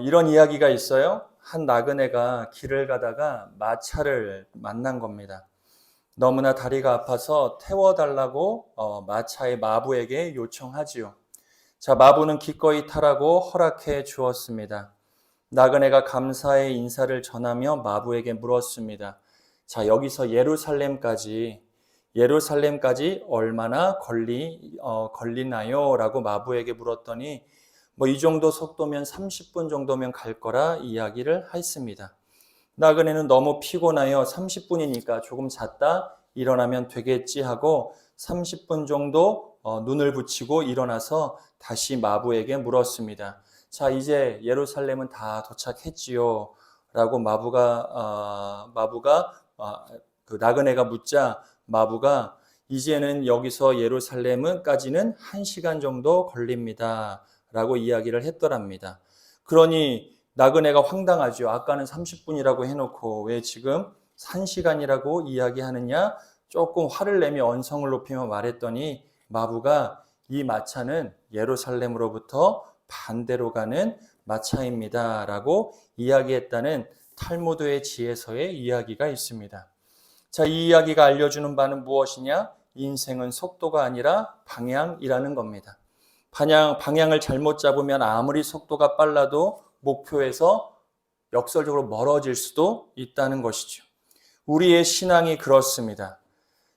이런 이야기가 있어요. 한 나그네가 길을 가다가 마차를 만난 겁니다. 너무나 다리가 아파서 태워달라고 마차의 마부에게 요청하지요. 자, 마부는 기꺼이 타라고 허락해 주었습니다. 나그네가 감사의 인사를 전하며 마부에게 물었습니다. 자, 여기서 예루살렘까지 얼마나 걸리나요? 라고 마부에게 물었더니 이 정도 속도면 30분 정도면 갈 거라 이야기를 했습니다. 나그네는 너무 피곤하여 30분이니까 조금 잤다 일어나면 되겠지 하고 30분 정도 눈을 붙이고 일어나서 다시 마부에게 물었습니다. 자, 이제 예루살렘은 다 도착했지요. 라고 그 나그네가 묻자 마부가 이제는 여기서 예루살렘까지는 1시간 정도 걸립니다. 라고 이야기를 했더랍니다. 그러니 나그네가 황당하죠. 아까는 30분이라고 해놓고 왜 지금 1시간이라고 이야기하느냐? 조금 화를 내며 언성을 높이며 말했더니 마부가 이 마차는 예루살렘으로부터 반대로 가는 마차입니다. 라고 이야기했다는 탈무드의 지혜서의 이야기가 있습니다. 자, 이 이야기가 알려주는 바는 무엇이냐? 인생은 속도가 아니라 방향이라는 겁니다. 방향을 잘못 잡으면 아무리 속도가 빨라도 목표에서 역설적으로 멀어질 수도 있다는 것이죠. 우리의 신앙이 그렇습니다.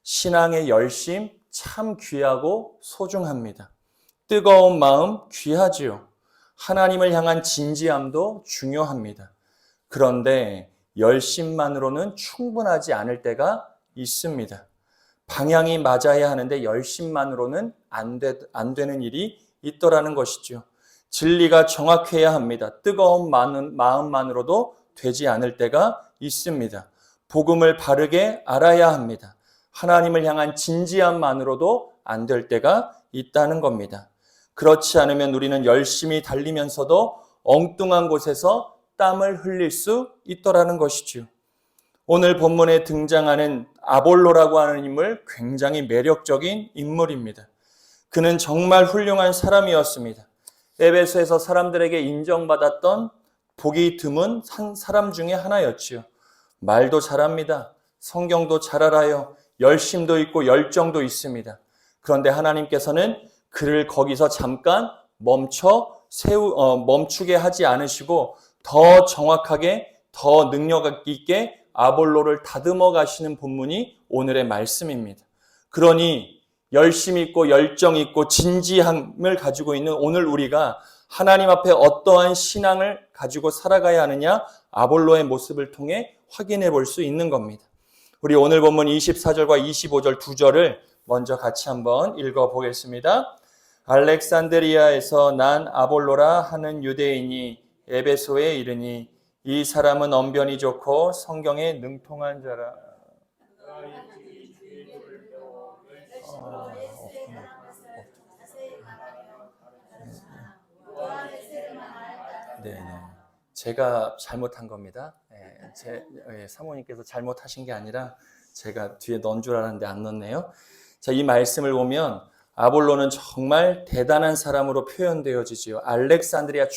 신앙의 열심 참 귀하고 소중합니다. 뜨거운 마음 귀하지요. 하나님을 향한 진지함도 중요합니다. 그런데 열심만으로는 충분하지 않을 때가 있습니다. 방향이 맞아야 하는데 열심만으로는 안 되는 일이 있더라는 것이죠. 진리가 정확해야 합니다. 뜨거운 마음만으로도 되지 않을 때가 있습니다. 복음을 바르게 알아야 합니다. 하나님을 향한 진지함만으로도 안 될 때가 있다는 겁니다. 그렇지 않으면 우리는 열심히 달리면서도 엉뚱한 곳에서 땀을 흘릴 수 있더라는 것이죠. 오늘 본문에 등장하는 아볼로라고 하는 인물 굉장히 매력적인 인물입니다. 그는 정말 훌륭한 사람이었습니다. 에베소에서 사람들에게 인정받았던 보기 드문 사람 중에 하나였지요. 말도 잘합니다. 성경도 잘 알아요. 열심도 있고 열정도 있습니다. 그런데 하나님께서는 그를 거기서 잠깐 멈추게 하지 않으시고 더 정확하게 더 능력 있게 아볼로를 다듬어 가시는 본문이 오늘의 말씀입니다. 그러니 열심 있고 열정 있고 진지함을 가지고 있는 오늘 우리가 하나님 앞에 어떠한 신앙을 가지고 살아가야 하느냐 아볼로의 모습을 통해 확인해 볼 수 있는 겁니다. 우리 오늘 본문 24절과 25절 두 절을 먼저 같이 한번 읽어보겠습니다. 알렉산드리아에서 난 아볼로라 하는 유대인이 에베소에 이르니 이 사람은 언변이 좋고 성경에 능통한 자라. 네네. 제가 잘못한 겁니다. 제 사모님께서 잘못하신 게 아니라 제가 뒤에 넣은 줄 알았는데 안 넣었네요. 자, 이 말씀을 보면 아볼로는 정말 대단한 사람으로 표현되어지지요. 알렉산드리아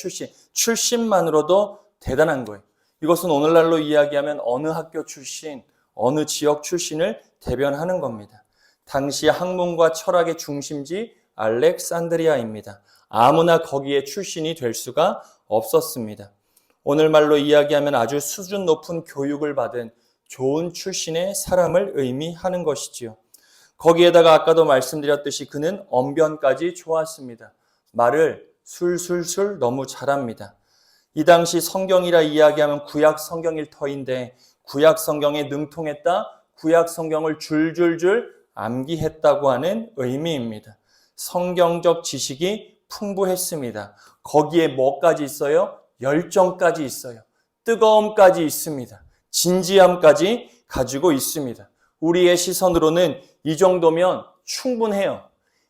출신만으로도 대단한 거예요. 이것은 오늘날로 이야기하면 어느 학교 출신, 어느 지역 출신을 대변하는 겁니다. 당시 학문과 철학의 중심지 알렉산드리아입니다. 아무나 거기에 출신이 될 수가 없었습니다. 오늘말로 이야기하면 아주 수준 높은 교육을 받은 좋은 출신의 사람을 의미하는 것이지요. 거기에다가 아까도 말씀드렸듯이 그는 언변까지 좋았습니다. 말을 술술술 너무 잘합니다. 이 당시 성경이라 이야기하면 구약 성경일 터인데 구약 성경에 능통했다, 구약 성경을 줄줄줄 암기했다고 하는 의미입니다. 성경적 지식이 풍부했습니다. 거기에 뭐까지 있어요? 열정까지 있어요. 뜨거움까지 있습니다. 진지함까지 가지고 있습니다. 우리의 시선으로는 이 정도면 충분해요.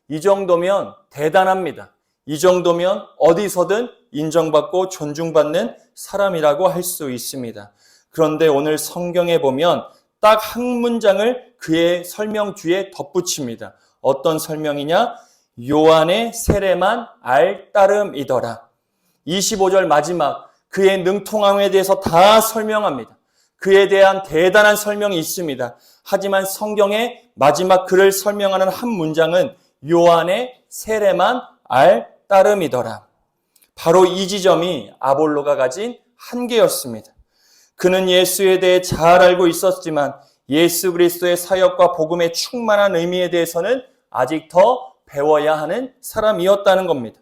이 정도면 대단합니다. 이 정도면 어디서든 인정받고 존중받는 사람이라고 할 수 있습니다. 그런데 오늘 성경에 보면 딱 한 문장을 그의 설명 뒤에 덧붙입니다. 어떤 설명이냐? 요한의 세례만 알 따름이더라. 25절 마지막 그의 능통함에 대해서 다 설명합니다. 그에 대한 대단한 설명이 있습니다. 하지만 성경의 마지막 그를 설명하는 한 문장은 요한의 세례만 알 따름이더라. 바로 이 지점이 아볼로가 가진 한계였습니다. 그는 예수에 대해 잘 알고 있었지만 예수 그리스도의 사역과 복음의 충만한 의미에 대해서는 아직 더 배워야 하는 사람이었다는 겁니다.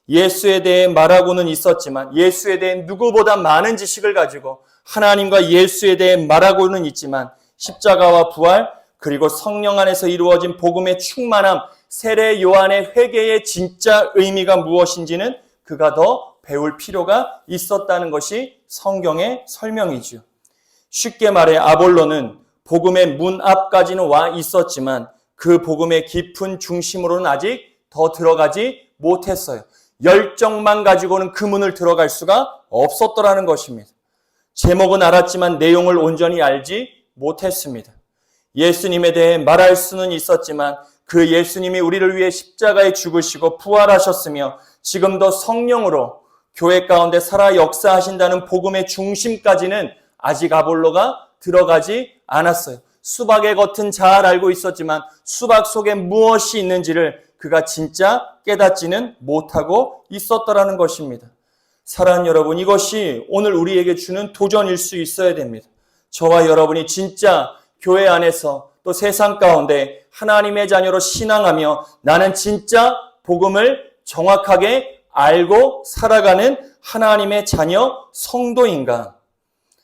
예수에 대해 말하고는 있었지만 예수에 대해 누구보다 많은 지식을 가지고 하나님과 예수에 대해 말하고는 있지만 십자가와 부활 그리고 성령 안에서 이루어진 복음의 충만함, 세례 요한의 회개의 진짜 의미가 무엇인지는 그가 더 배울 필요가 있었다는 것이 성경의 설명이지요. 쉽게 말해 아볼로는 복음의 문 앞까지는 와 있었지만 그 복음의 깊은 중심으로는 아직 더 들어가지 못했어요. 열정만 가지고는 그 문을 들어갈 수가 없었더라는 것입니다. 제목은 알았지만 내용을 온전히 알지 못했습니다. 예수님에 대해 말할 수는 있었지만 그 예수님이 우리를 위해 십자가에 죽으시고 부활하셨으며 지금도 성령으로 교회 가운데 살아 역사하신다는 복음의 중심까지는 아직 아볼로가 들어가지 않았어요. 수박의 겉은 잘 알고 있었지만 수박 속에 무엇이 있는지를 그가 진짜 깨닫지는 못하고 있었더라는 것입니다. 사랑하는 여러분, 이것이 오늘 우리에게 주는 도전일 수 있어야 됩니다. 저와 여러분이 진짜 교회 안에서 또 세상 가운데 하나님의 자녀로 신앙하며 나는 진짜 복음을 정확하게 알고 살아가는 하나님의 자녀 성도인가?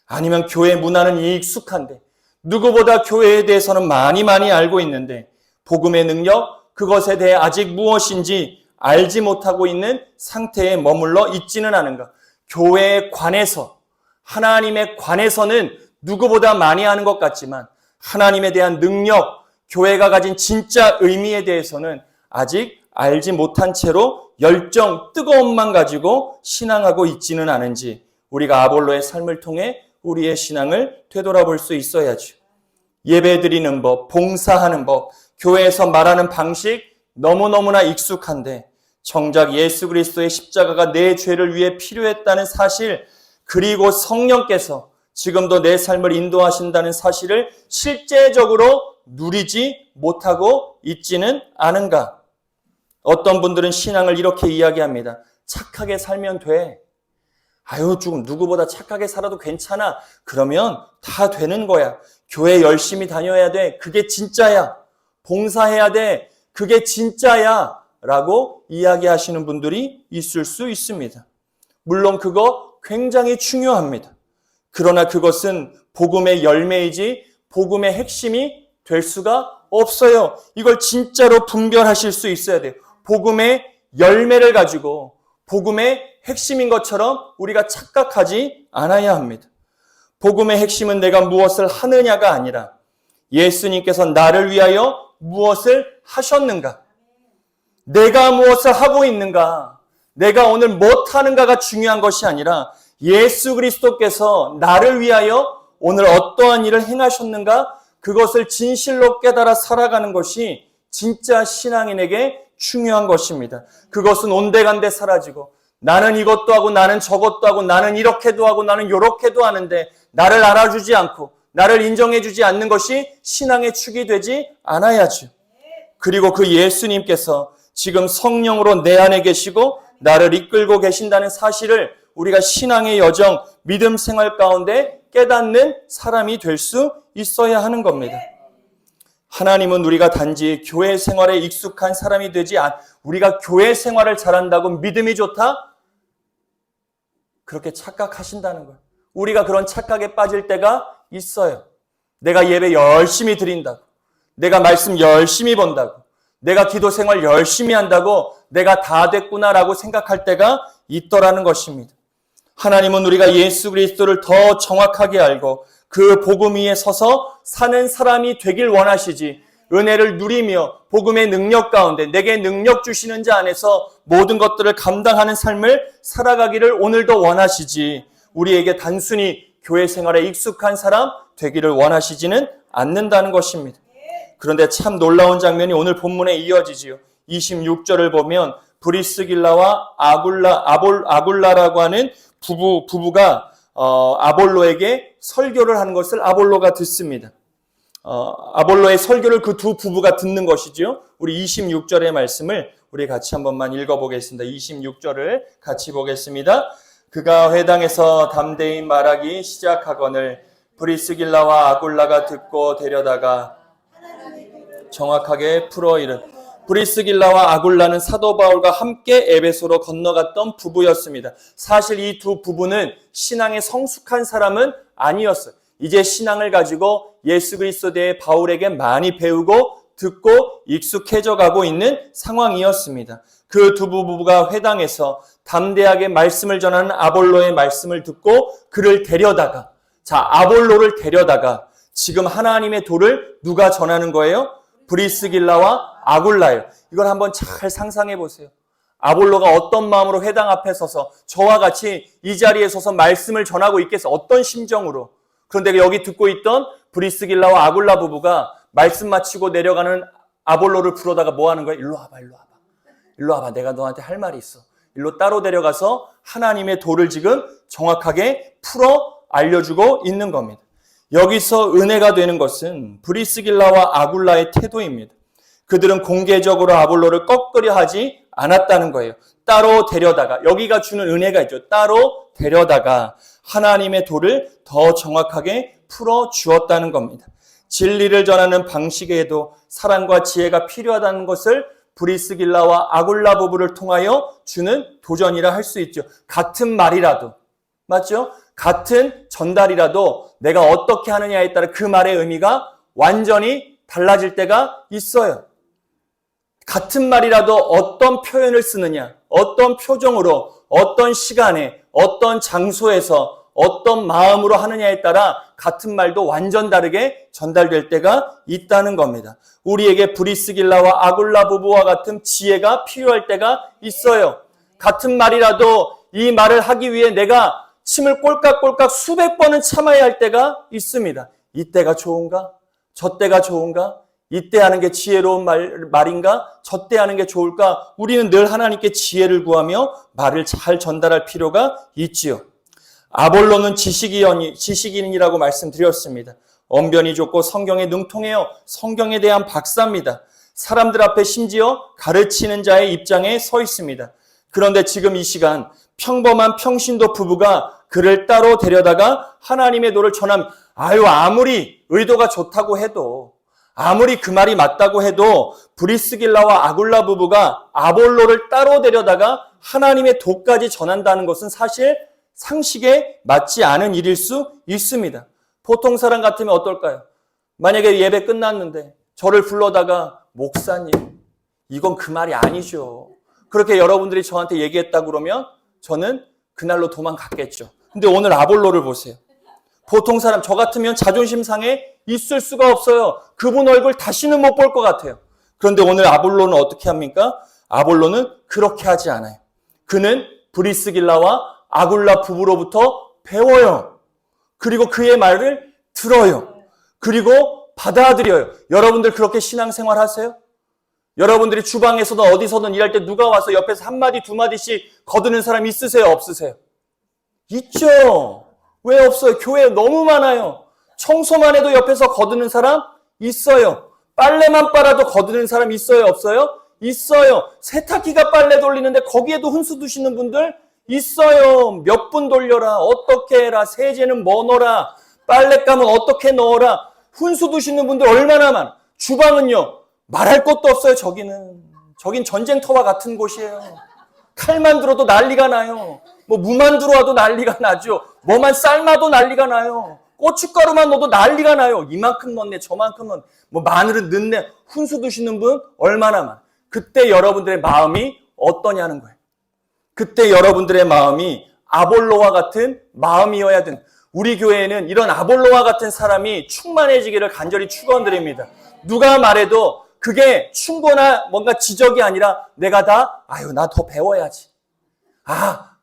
아니면 교회 문화는 익숙한데 누구보다 교회에 대해서는 많이 알고 있는데 복음의 능력, 그것에 대해 아직 무엇인지 알지 못하고 있는 상태에 머물러 있지는 않은가? 교회에 관해서, 하나님에 관해서는 누구보다 많이 아는 것 같지만 하나님에 대한 능력, 교회가 가진 진짜 의미에 대해서는 아직 알지 못한 채로 열정, 뜨거움만 가지고 신앙하고 있지는 않은지 우리가 아볼로의 삶을 통해 우리의 신앙을 되돌아볼 수 있어야죠. 예배드리는 법, 봉사하는 법, 교회에서 말하는 방식 너무너무나 익숙한데 정작 예수 그리스도의 십자가가 내 죄를 위해 필요했다는 사실, 그리고 성령께서 지금도 내 삶을 인도하신다는 사실을 실제적으로 누리지 못하고 있지는 않은가? 어떤 분들은 신앙을 이렇게 이야기합니다. 착하게 살면 돼. 아유, 조금 누구보다 착하게 살아도 괜찮아. 그러면 다 되는 거야. 교회 열심히 다녀야 돼. 그게 진짜야. 봉사해야 돼. 그게 진짜야. 라고 이야기하시는 분들이 있을 수 있습니다. 물론 그거 굉장히 중요합니다. 그러나 그것은 복음의 열매이지 복음의 핵심이 될 수가 없어요. 이걸 진짜로 분별하실 수 있어야 돼요. 복음의 열매를 가지고 복음의 핵심인 것처럼 우리가 착각하지 않아야 합니다. 복음의 핵심은 내가 무엇을 하느냐가 아니라 예수님께서 나를 위하여 무엇을 하셨는가? 내가 무엇을 하고 있는가? 내가 오늘 못하는가가 중요한 것이 아니라 예수 그리스도께서 나를 위하여 오늘 어떠한 일을 행하셨는가? 그것을 진실로 깨달아 살아가는 것이 진짜 신앙인에게 중요한 것입니다. 그것은 온데간데 사라지고 나는 이것도 하고 나는 저것도 하고 나는 이렇게도 하고 나는 요렇게도 하는데 나를 알아주지 않고 나를 인정해주지 않는 것이 신앙의 축이 되지 않아야죠. 그리고 그 예수님께서 지금 성령으로 내 안에 계시고 나를 이끌고 계신다는 사실을 우리가 신앙의 여정, 믿음 생활 가운데 깨닫는 사람이 될 수 있어야 하는 겁니다. 하나님은 우리가 단지 교회 생활에 익숙한 사람이 되지 우리가 교회 생활을 잘한다고 믿음이 좋다? 그렇게 착각하신다는 거예요. 우리가 그런 착각에 빠질 때가 있어요. 내가 예배 열심히 드린다고, 내가 말씀 열심히 본다고, 내가 기도 생활 열심히 한다고 내가 다 됐구나라고 생각할 때가 있더라는 것입니다. 하나님은 우리가 예수 그리스도를 더 정확하게 알고 그 복음 위에 서서 사는 사람이 되길 원하시지, 은혜를 누리며 복음의 능력 가운데 내게 능력 주시는 자 안에서 모든 것들을 감당하는 삶을 살아가기를 오늘도 원하시지, 우리에게 단순히 교회 생활에 익숙한 사람 되기를 원하시지는 않는다는 것입니다. 그런데 참 놀라운 장면이 오늘 본문에 이어지지요. 26절을 보면 브리스길라와 아굴라라고 하는 부부가 아볼로에게 설교를 하는 것을 아볼로가 듣습니다. 아볼로의 설교를 그 두 부부가 듣는 것이지요. 우리 26절의 말씀을 우리 같이 한 번만 읽어보겠습니다. 26절을 같이 보겠습니다. 그가 회당에서 담대히 말하기 시작하거늘 브리스길라와 아굴라가 듣고 데려다가 정확하게 풀어 이른. 브리스길라와 아굴라는 사도 바울과 함께 에베소로 건너갔던 부부였습니다. 사실 이 두 부부는 신앙에 성숙한 사람은 아니었어요. 이제 신앙을 가지고 예수 그리스도에 대해 바울에게 많이 배우고 듣고 익숙해져 가고 있는 상황이었습니다. 그 두 부부가 회당에서 담대하게 말씀을 전하는 아볼로의 말씀을 듣고 그를 데려다가, 아볼로를 데려다가 지금 하나님의 도를 누가 전하는 거예요? 브리스길라와 아굴라예요. 이걸 한번 잘 상상해 보세요. 아볼로가 어떤 마음으로 회당 앞에 서서 저와 같이 이 자리에 서서 말씀을 전하고 있겠어? 어떤 심정으로? 그런데 여기 듣고 있던 브리스길라와 아굴라 부부가 말씀 마치고 내려가는 아볼로를 부르다가 뭐 하는 거예요? 일로 와봐, 일로 와봐. 일로 와봐. 내가 너한테 할 말이 있어. 일로 따로 데려가서 하나님의 도를 지금 정확하게 풀어 알려주고 있는 겁니다. 여기서 은혜가 되는 것은 브리스길라와 아굴라의 태도입니다. 그들은 공개적으로 아볼로를 꺾으려 하지 않았다는 거예요. 따로 데려다가, 여기가 주는 은혜가 있죠. 따로 데려다가 하나님의 도를 더 정확하게 풀어 주었다는 겁니다. 진리를 전하는 방식에도 사랑과 지혜가 필요하다는 것을 브리스길라와 아굴라 부부를 통하여 주는 도전이라 할 수 있죠. 같은 말이라도, 맞죠? 같은 전달이라도 내가 어떻게 하느냐에 따라 그 말의 의미가 완전히 달라질 때가 있어요. 같은 말이라도 어떤 표현을 쓰느냐, 어떤 표정으로, 어떤 시간에, 어떤 장소에서, 어떤 마음으로 하느냐에 따라 같은 말도 완전 다르게 전달될 때가 있다는 겁니다. 우리에게 브리스길라와 아굴라 부부와 같은 지혜가 필요할 때가 있어요. 같은 말이라도 이 말을 하기 위해 내가 침을 꼴깍꼴깍 수백 번은 참아야 할 때가 있습니다. 이때가 좋은가? 저때가 좋은가? 이때 하는 게 지혜로운 말인가? 저때 하는 게 좋을까? 우리는 늘 하나님께 지혜를 구하며 말을 잘 전달할 필요가 있지요. 아볼로는 지식인이라고 말씀드렸습니다. 언변이 좋고 성경에 능통해요. 성경에 대한 박사입니다. 사람들 앞에 심지어 가르치는 자의 입장에 서 있습니다. 그런데 지금 이 시간 평범한 평신도 부부가 그를 따로 데려다가 하나님의 도를 전하면 아무리 의도가 좋다고 해도 아무리 그 말이 맞다고 해도 브리스길라와 아굴라 부부가 아볼로를 따로 데려다가 하나님의 도까지 전한다는 것은 사실 상식에 맞지 않은 일일 수 있습니다. 보통 사람 같으면 어떨까요? 만약에 예배 끝났는데 저를 불러다가 목사님, 이건 그 말이 아니죠. 그렇게 여러분들이 저한테 얘기했다 그러면 저는 그날로 도망갔겠죠. 근데 오늘 아볼로를 보세요. 보통 사람, 저 같으면 자존심 상해 있을 수가 없어요. 그분 얼굴 다시는 못 볼 것 같아요. 그런데 오늘 아볼로는 어떻게 합니까? 아볼로는 그렇게 하지 않아요. 그는 브리스길라와 아굴라 부부로부터 배워요. 그리고 그의 말을 들어요. 그리고 받아들여요. 여러분들 그렇게 신앙생활 하세요? 여러분들이 주방에서든 어디서든 일할 때 누가 와서 옆에서 한마디 두마디씩 거드는 사람 있으세요? 없으세요? 있죠. 왜 없어요? 교회에 너무 많아요. 청소만 해도 옆에서 거드는 사람 있어요. 빨래만 빨아도 거드는 사람 있어요? 없어요? 있어요. 세탁기가 빨래 돌리는데 거기에도 훈수 두시는 분들 있어요. 몇 분 돌려라. 어떻게 해라. 세제는 뭐 넣어라. 빨랫감은 어떻게 넣어라. 훈수 두시는 분들 얼마나 많아. 주방은요. 말할 것도 없어요. 저긴 전쟁터와 같은 곳이에요. 칼만 들어도 난리가 나요. 뭐 무만 들어와도 난리가 나죠. 뭐만 삶아도 난리가 나요. 고춧가루만 넣어도 난리가 나요. 이만큼 넣네, 저만큼 넣네. 뭐 마늘은 넣네. 훈수 두시는 분 얼마나 많아. 그때 여러분들의 마음이 어떠냐는 거예요. 그때 여러분들의 마음이 아볼로와 같은 마음이어야 되는. 우리 교회에는 이런 아볼로와 같은 사람이 충만해지기를 간절히 축원드립니다. 누가 말해도 그게 충고나 뭔가 지적이 아니라 내가 나 더 배워야지.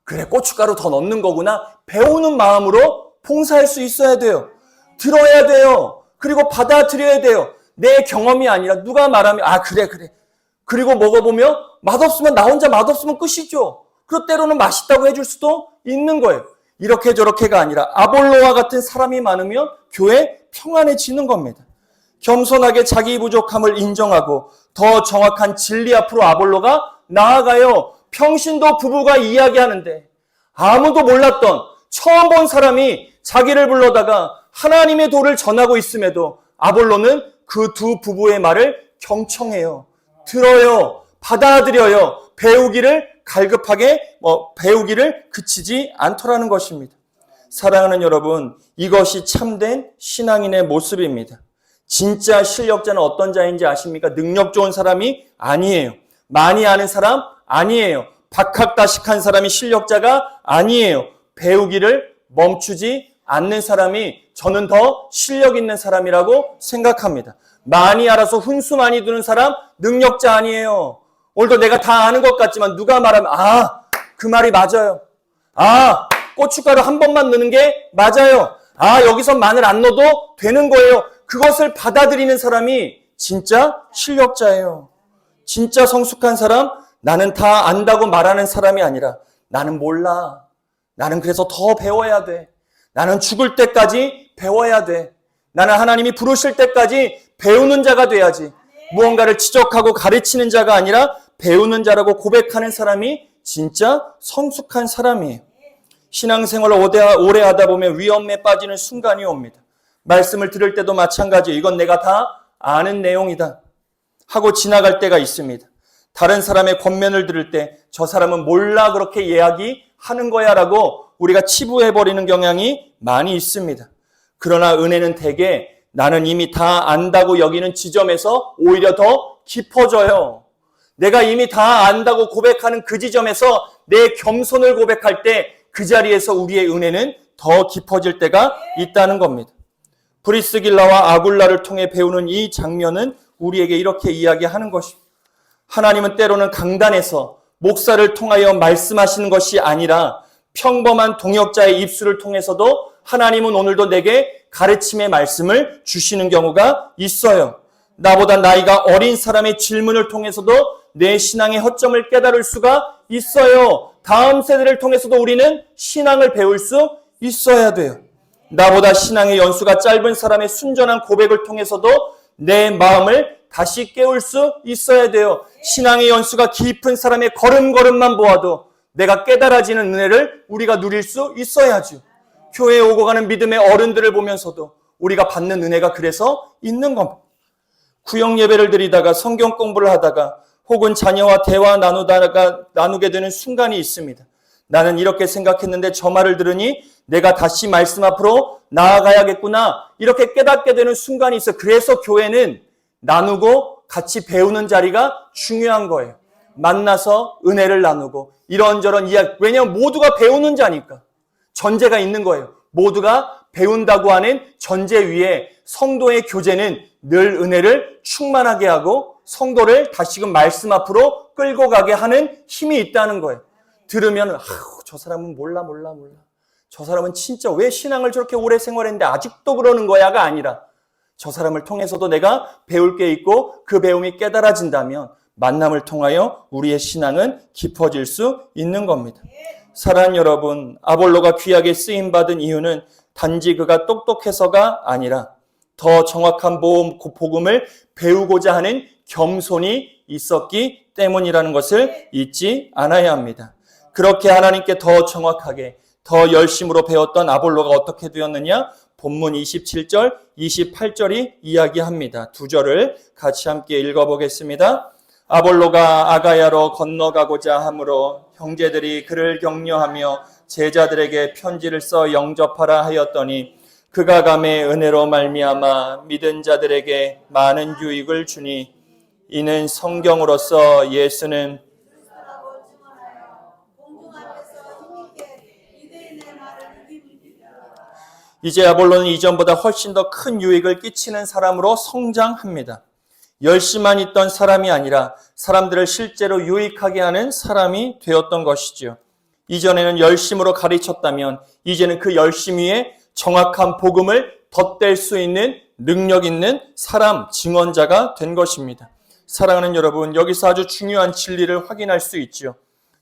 그래, 고춧가루 더 넣는 거구나. 배우는 마음으로 봉사할 수 있어야 돼요. 들어야 돼요. 그리고 받아들여야 돼요. 내 경험이 아니라 누가 말하면 그래. 그리고 먹어보면 맛없으면 나 혼자 맛없으면 끝이죠. 그리고 때로는 맛있다고 해줄 수도 있는 거예요. 이렇게 저렇게가 아니라 아볼로와 같은 사람이 많으면 교회 평안해지는 겁니다. 겸손하게 자기 부족함을 인정하고 더 정확한 진리 앞으로 아볼로가 나아가요. 평신도 부부가 이야기하는데 아무도 몰랐던 처음 본 사람이 자기를 불러다가 하나님의 도를 전하고 있음에도 아볼로는 그 두 부부의 말을 경청해요. 들어요. 받아들여요. 배우기를 갈급하게 배우기를 그치지 않더라는 것입니다. 사랑하는 여러분, 이것이 참된 신앙인의 모습입니다. 진짜 실력자는 어떤 자인지 아십니까? 능력 좋은 사람이 아니에요. 많이 아는 사람 아니에요. 박학다식한 사람이 실력자가 아니에요. 배우기를 멈추지 않는 사람이 저는 더 실력 있는 사람이라고 생각합니다. 많이 알아서 훈수 많이 두는 사람 능력자 아니에요. 오늘도 내가 다 아는 것 같지만 누가 말하면 그 말이 맞아요. 고춧가루 한 번만 넣는 게 맞아요. 여기서 마늘 안 넣어도 되는 거예요. 그것을 받아들이는 사람이 진짜 실력자예요. 진짜 성숙한 사람, 나는 다 안다고 말하는 사람이 아니라 나는 몰라. 나는 그래서 더 배워야 돼. 나는 죽을 때까지 배워야 돼. 나는 하나님이 부르실 때까지 배우는 자가 돼야지. 무언가를 지적하고 가르치는 자가 아니라 배우는 자라고 고백하는 사람이 진짜 성숙한 사람이에요. 신앙생활을 오래 하다 보면 위험에 빠지는 순간이 옵니다. 말씀을 들을 때도 마찬가지예요. 이건 내가 다 아는 내용이다 하고 지나갈 때가 있습니다. 다른 사람의 권면을 들을 때 저 사람은 몰라 그렇게 이야기하는 거야 라고 우리가 치부해버리는 경향이 많이 있습니다. 그러나 은혜는 대개 나는 이미 다 안다고 여기는 지점에서 오히려 더 깊어져요. 내가 이미 다 안다고 고백하는 그 지점에서 내 겸손을 고백할 때 그 자리에서 우리의 은혜는 더 깊어질 때가 있다는 겁니다. 브리스길라와 아굴라를 통해 배우는 이 장면은 우리에게 이렇게 이야기하는 것입니다. 하나님은 때로는 강단에서 목사를 통하여 말씀하시는 것이 아니라 평범한 동역자의 입술을 통해서도 하나님은 오늘도 내게 가르침의 말씀을 주시는 경우가 있어요. 나보다 나이가 어린 사람의 질문을 통해서도 내 신앙의 허점을 깨달을 수가 있어요. 다음 세대를 통해서도 우리는 신앙을 배울 수 있어야 돼요. 나보다 신앙의 연수가 짧은 사람의 순전한 고백을 통해서도 내 마음을 다시 깨울 수 있어야 돼요. 신앙의 연수가 깊은 사람의 걸음걸음만 보아도 내가 깨달아지는 은혜를 우리가 누릴 수 있어야죠. 교회에 오고 가는 믿음의 어른들을 보면서도 우리가 받는 은혜가 그래서 있는 겁니다. 구역 예배를 드리다가 성경 공부를 하다가 혹은 자녀와 대화 나누게 되는 순간이 있습니다. 나는 이렇게 생각했는데 저 말을 들으니 내가 다시 말씀 앞으로 나아가야겠구나. 이렇게 깨닫게 되는 순간이 있어요. 그래서 교회는 나누고 같이 배우는 자리가 중요한 거예요. 만나서 은혜를 나누고 이런저런 이야기. 왜냐하면 모두가 배우는 자니까. 전제가 있는 거예요. 모두가 배운다고 하는 전제 위에 성도의 교제는 늘 은혜를 충만하게 하고 성도를 다시금 말씀 앞으로 끌고 가게 하는 힘이 있다는 거예요. 들으면 저 사람은 몰라. 저 사람은 진짜 왜 신앙을 저렇게 오래 생활했는데 아직도 그러는 거야가 아니라 저 사람을 통해서도 내가 배울 게 있고 그 배움이 깨달아진다면 만남을 통하여 우리의 신앙은 깊어질 수 있는 겁니다. 사랑하는 여러분, 아볼로가 귀하게 쓰임받은 이유는 단지 그가 똑똑해서가 아니라 더 정확한 복음을 배우고자 하는 겸손이 있었기 때문이라는 것을 잊지 않아야 합니다. 그렇게 하나님께 더 정확하게 더 열심으로 배웠던 아볼로가 어떻게 되었느냐? 본문 27절, 28절이 이야기합니다. 두 절을 같이 함께 읽어보겠습니다. 아볼로가 아가야로 건너가고자 하므로 형제들이 그를 격려하며 제자들에게 편지를 써 영접하라 하였더니 그가 감의 은혜로 말미암아 믿은 자들에게 많은 유익을 주니 이는 성경으로서 예수는 이제 아볼로는 이전보다 훨씬 더 큰 유익을 끼치는 사람으로 성장합니다. 열심만 있던 사람이 아니라 사람들을 실제로 유익하게 하는 사람이 되었던 것이죠. 이전에는 열심으로 가르쳤다면 이제는 그 열심 위에 정확한 복음을 덧댈 수 있는 능력 있는 사람, 증언자가 된 것입니다. 사랑하는 여러분, 여기서 아주 중요한 진리를 확인할 수 있죠.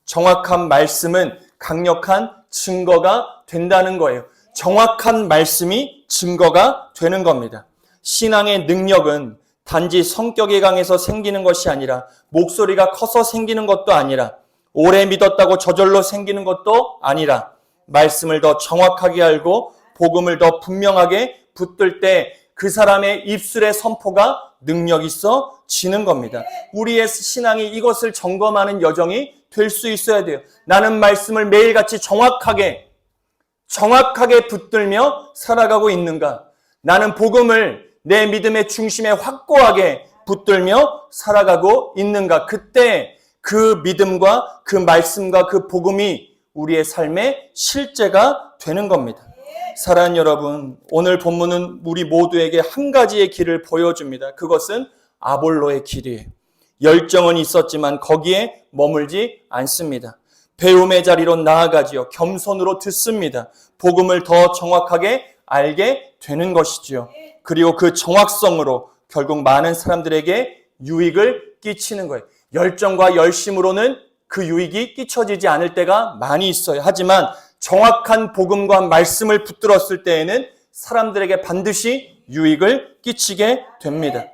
정확한 말씀은 강력한 증거가 된다는 거예요. 정확한 말씀이 증거가 되는 겁니다. 신앙의 능력은 단지 성격이 강해서 생기는 것이 아니라, 목소리가 커서 생기는 것도 아니라, 오래 믿었다고 저절로 생기는 것도 아니라, 말씀을 더 정확하게 알고 복음을 더 분명하게 붙들 때 그 사람의 입술의 선포가 능력 있어 지는 겁니다. 우리의 신앙이 이것을 점검하는 여정이 될 수 있어야 돼요. 나는 말씀을 매일같이 정확하게 붙들며 살아가고 있는가? 나는 복음을 내 믿음의 중심에 확고하게 붙들며 살아가고 있는가? 그때 그 믿음과 그 말씀과 그 복음이 우리의 삶의 실제가 되는 겁니다. 사랑하는 여러분, 오늘 본문은 우리 모두에게 한 가지의 길을 보여줍니다. 그것은 아볼로의 길이에요. 열정은 있었지만 거기에 머물지 않습니다. 배움의 자리로 나아가지요. 겸손으로 듣습니다. 복음을 더 정확하게 알게 되는 것이지요. 그리고 그 정확성으로 결국 많은 사람들에게 유익을 끼치는 거예요. 열정과 열심으로는 그 유익이 끼쳐지지 않을 때가 많이 있어요. 하지만 정확한 복음과 말씀을 붙들었을 때에는 사람들에게 반드시 유익을 끼치게 됩니다.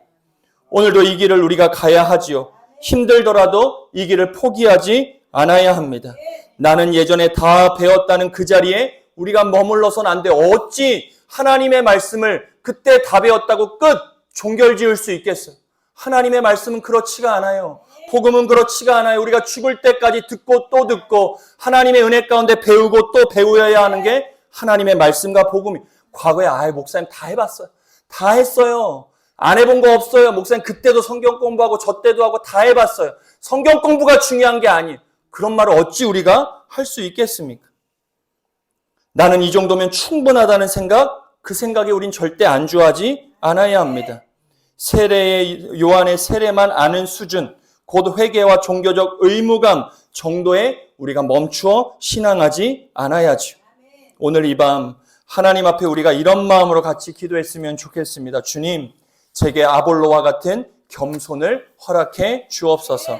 오늘도 이 길을 우리가 가야 하지요. 힘들더라도 이 길을 포기하지 않아야 합니다. 나는 예전에 다 배웠다는 그 자리에 우리가 머물러서는 안 돼. 어찌 하나님의 말씀을 그때 다 배웠다고 끝 종결지을 수 있겠어요? 하나님의 말씀은 그렇지가 않아요. 복음은 그렇지가 않아요. 우리가 죽을 때까지 듣고 또 듣고 하나님의 은혜 가운데 배우고 또 배워야 하는 게 하나님의 말씀과 복음이. 과거에 목사님 다 해봤어요. 다 했어요. 안 해본 거 없어요. 목사님 그때도 성경 공부하고 저 때도 하고 다 해봤어요. 성경 공부가 중요한 게 아니에요. 그런 말을 어찌 우리가 할 수 있겠습니까? 나는 이 정도면 충분하다는 생각, 그 생각에 우린 절대 안주하지 않아야 합니다. 요한의 세례만 아는 수준, 곧 회개와 종교적 의무감 정도에 우리가 멈추어 신앙하지 않아야죠. 오늘 이 밤 하나님 앞에 우리가 이런 마음으로 같이 기도했으면 좋겠습니다. 주님, 제게 아볼로와 같은 겸손을 허락해 주옵소서.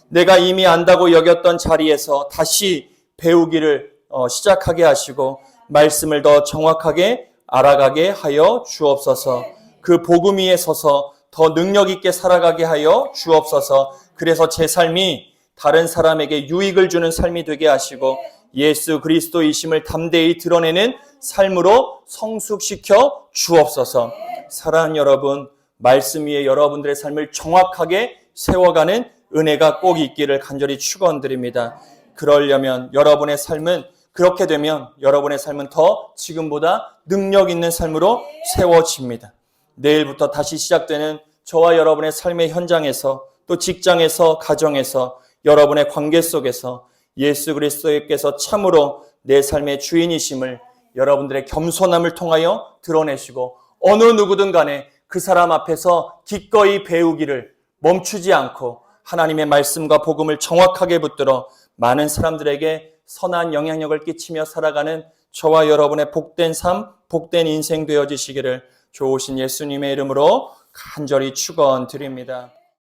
내가 이미 안다고 여겼던 자리에서 다시 배우기를 시작하게 하시고 말씀을 더 정확하게 알아가게 하여 주옵소서. 그 복음 위에 서서 더 능력 있게 살아가게 하여 주옵소서. 그래서 제 삶이 다른 사람에게 유익을 주는 삶이 되게 하시고 예수 그리스도이심을 담대히 드러내는 삶으로 성숙시켜 주옵소서. 사랑하는 여러분, 말씀 위에 여러분들의 삶을 정확하게 세워가는 은혜가 꼭 있기를 간절히 축원드립니다. 그러려면 여러분의 삶은, 그렇게 되면 여러분의 삶은 더 지금보다 능력 있는 삶으로 세워집니다. 내일부터 다시 시작되는 저와 여러분의 삶의 현장에서, 또 직장에서, 가정에서, 여러분의 관계 속에서 예수 그리스도께서 참으로 내 삶의 주인이심을 여러분들의 겸손함을 통하여 드러내시고 어느 누구든 간에 그 사람 앞에서 기꺼이 배우기를 멈추지 않고 하나님의 말씀과 복음을 정확하게 붙들어 많은 사람들에게 선한 영향력을 끼치며 살아가는 저와 여러분의 복된 삶, 복된 인생 되어지시기를 좋으신 예수님의 이름으로 간절히 축원드립니다.